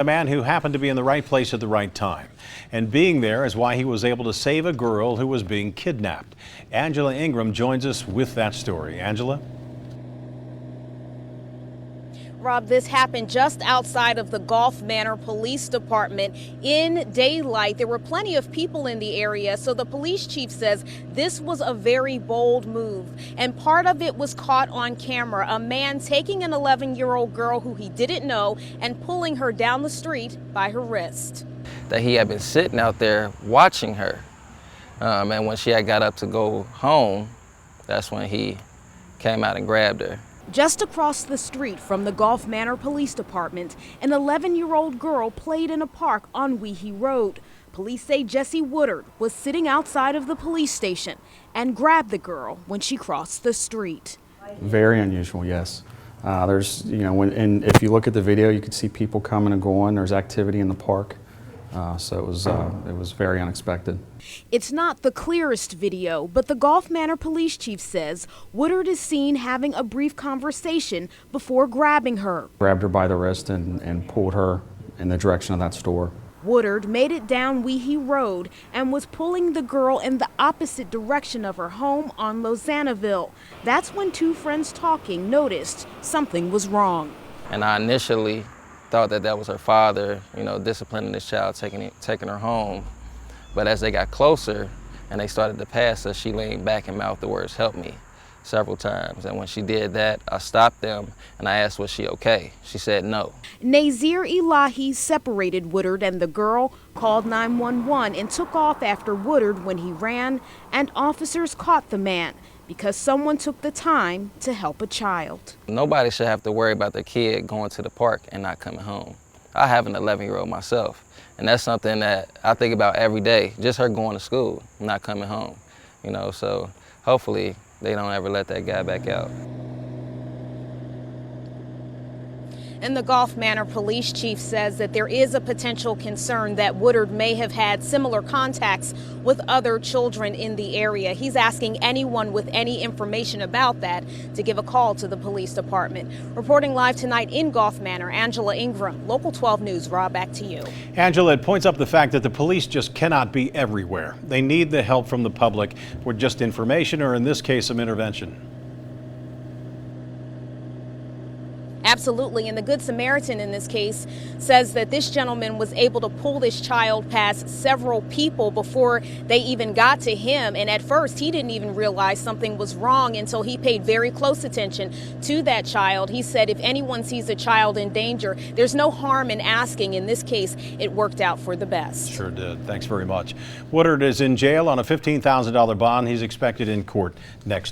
A man who happened to be in the right place at the right time. And being there is why he was able to save a girl who was being kidnapped. Angela Ingram joins us with that story. Angela? Rob, this happened just outside of the Golf Manor Police Department in daylight. There were plenty of people in the area, so the police chief says this was a very bold move. And part of it was caught on camera, a man taking an 11-year-old girl who he didn't know and pulling her down the street by her wrist. That he had been sitting out there watching her. And when she had got up to go home, that's when he came out and grabbed her. Just across the street from the Golf Manor Police Department, an 11-year-old girl played in a park on Wiehe Road. Police say Jesse Woodard was sitting outside of the police station and grabbed the girl when she crossed the street. Very unusual, yes. There's, and if you look at the video, you can see people coming and going. There's activity in the park. So it was very unexpected. It's not the clearest video, but the Golf Manor police chief says Woodard is seen having a brief conversation before grabbing her. Grabbed her by the wrist and pulled her in the direction of that store. Woodard made it down Wiehe Road and was pulling the girl in the opposite direction of her home on Losantville. That's when two friends talking noticed something was wrong. And I initially thought that was her father, disciplining this child, taking her home. But as they got closer and they started to pass us, she leaned back and mouthed the words, "Help me," several times. And when she did that, I stopped them and I asked, was she okay? She said no. Elahee separated Woodard and the girl, called 911 and took off after Woodard when he ran, and officers caught the man because someone took the time to help a child. Nobody should have to worry about their kid going to the park and not coming home. I have an 11-year-old myself, and that's something that I think about every day, just her going to school, not coming home. So hopefully they don't ever let that guy back out. And the Golf Manor police chief says that there is a potential concern that Woodard may have had similar contacts with other children in the area. He's asking anyone with any information about that to give a call to the police department. Reporting live tonight in Golf Manor, Angela Ingram, Local 12 News. Rob, back to you. Angela, it points up the fact that the police just cannot be everywhere. They need the help from the public for just information, or in this case, some intervention. Absolutely, and the Good Samaritan in this case says that this gentleman was able to pull this child past several people before they even got to him. And at first, he didn't even realize something was wrong until he paid very close attention to that child. He said if anyone sees a child in danger, there's no harm in asking. In this case, it worked out for the best. Sure did. Thanks very much. Woodard is in jail on a $15,000 bond. He's expected in court next